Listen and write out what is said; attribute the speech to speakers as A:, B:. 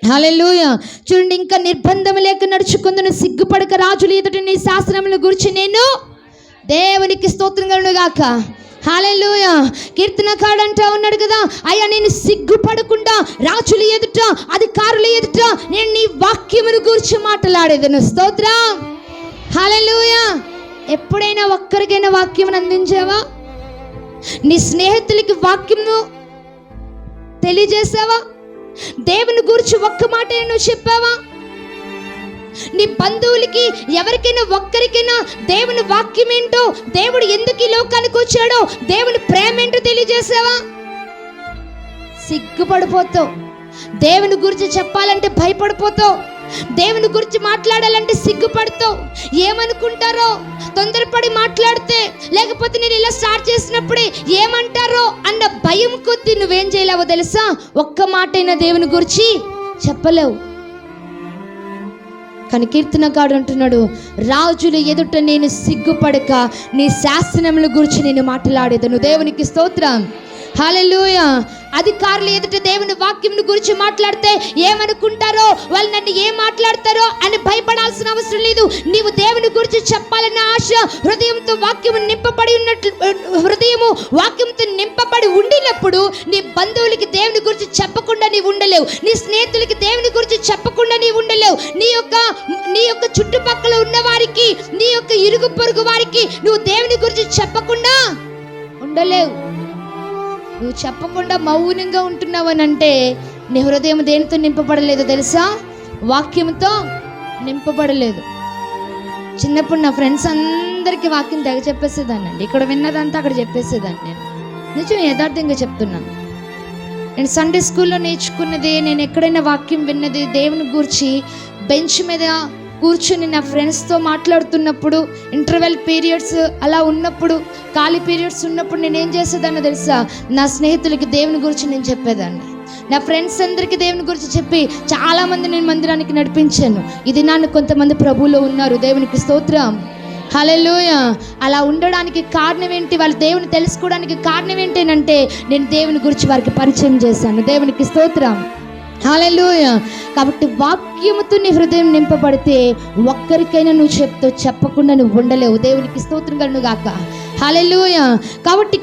A: హల్లెలూయా. చూడండి, ఇంకా నిర్బంధం లేక నడుచుకుందును, సిగ్గుపడక రాజుల ఎదుట నీ శాసనముల గురించి నేను దేవునికి స్తోత్రం కలుగును గాక. హల్లెలూయా. కీర్తనకారుడు అంటా ఉన్నాడు కదా, అయ్యా నేను సిగ్గుపడకుండా రాజుల ఎదుట అధికారుల ఎదుట నేను నీ వాక్యమును గురించి మాట్లాడేదను. స్తోత్రం. హల్లెలూయా. ఎప్పుడైనా ఒక్కరికైనా వాక్యమును అందించావా? నీ స్నేహితులకి వాక్యము తెలియజేసావా? దేవుని గురించి ఒక్క మాట నువ్వు చెప్పావా? నీ బంధువులకి ఎవరికైనా ఒక్కరికైనా దేవుని వాక్యం ఏంటో, దేవుడు ఎందుకు ఈ లోకానికి వచ్చాడో, దేవుని ప్రేమ ఏంటో తెలియజేసావా? సిగ్గుపడిపోతావు. దేవుని గురించి చెప్పాలంటే భయపడిపోతావు. దేవుని గురించి మాట్లాడాలంటే సిగ్గుపడతావు. ఏమనుకుంటారో, తొందరపడి మాట్లాడితే, లేకపోతే నేను ఇలా స్టార్ట్ చేసినప్పుడే ఏమంటారో అన్న భయం కొద్దీ నువ్వేం చేయలేవో తెలుసా? ఒక్క మాటైనా దేవుని గురించి చెప్పలేవు. కానీ కీర్తనకారుడు అంటున్నాడు, రాజుల ఎదుట నేను సిగ్గుపడక నీ శాసనముల గురించి నేను మాట్లాడేదను. దేవునికి స్తోత్రం. హల్లెలూయా. అధికారులు ఎదుట దేవుని వాక్యం గురించి మాట్లాడితే ఏమనుకుంటారో, వాళ్ళు నన్ను ఏం మాట్లాడతారో అని భయపడాల్సిన అవసరం లేదు. నీవు దేవుని గురించి చెప్పాలన్న ఆశ హృదయంతో వాక్యము నింపబడి ఉన్నట్లు, హృదయము వాక్యంతో నింపబడి ఉండినప్పుడు నీ బంధువులకి దేవుని గురించి చెప్పకుండా నీవు ఉండలేవు. నీ స్నేహితులకి దేవుని గురించి చెప్పకుండా నీవు ఉండలేవు. నీ యొక్క చుట్టుపక్కల ఉన్న వారికి, నీ యొక్క ఇరుగు పొరుగు వారికి నువ్వు దేవుని గురించి చెప్పకుండా ఉండలేవు. నువ్వు చెప్పకుండా మౌనంగా ఉంటున్నావనంటే నీ హృదయం దేనితో నింపబడలేదు తెలుసా? వాక్యంతో నింపబడలేదు. చిన్నప్పుడు నా ఫ్రెండ్స్ అందరికీ వాక్యం తెగ చెప్పేసేదాన్ని అండి. ఇక్కడ విన్నదంతా అక్కడ చెప్పేసేదాన్ని. నేను నిజం యథార్థంగా చెప్తున్నాను. నేను సండే స్కూల్లో నేర్చుకున్నది, నేను ఎక్కడైనా వాక్యం విన్నది, దేవుని గురించి బెంచ్ మీద కూర్చుని నా ఫ్రెండ్స్తో మాట్లాడుతున్నప్పుడు, ఇంటర్వెల్ పీరియడ్స్ అలా ఉన్నప్పుడు, ఖాళీ పీరియడ్స్ ఉన్నప్పుడు నేనేం చేసేదాన్నో తెలుసా? నా స్నేహితులకి దేవుని గురించి నేను చెప్పేదాన్ని. నా ఫ్రెండ్స్ అందరికీ దేవుని గురించి చెప్పి చాలామంది నేను మందిరానికి నడిపించాను. ఇది నన్ను కొంతమంది ప్రభువులో ఉన్నారు. దేవునికి స్తోత్రం. హల్లెలూయా. అలా ఉండడానికి కారణం ఏంటి? వాళ్ళు దేవుని తెలుసుకోవడానికి కారణం ఏంటంటే నేను దేవుని గురించి వారికి పరిచయం చేశాను. దేవునికి స్తోత్రం. హల్లెలూయా. కాబట్టి వాక్యముతో నీ హృదయం నింపబడితే ఒక్కరికైనా నువ్వు చెప్పకుండా నువ్వు ఉండలేవు. దేవునికి స్తోత్రం కలుగును గాక. హల్లెలూయా. కాబట్టి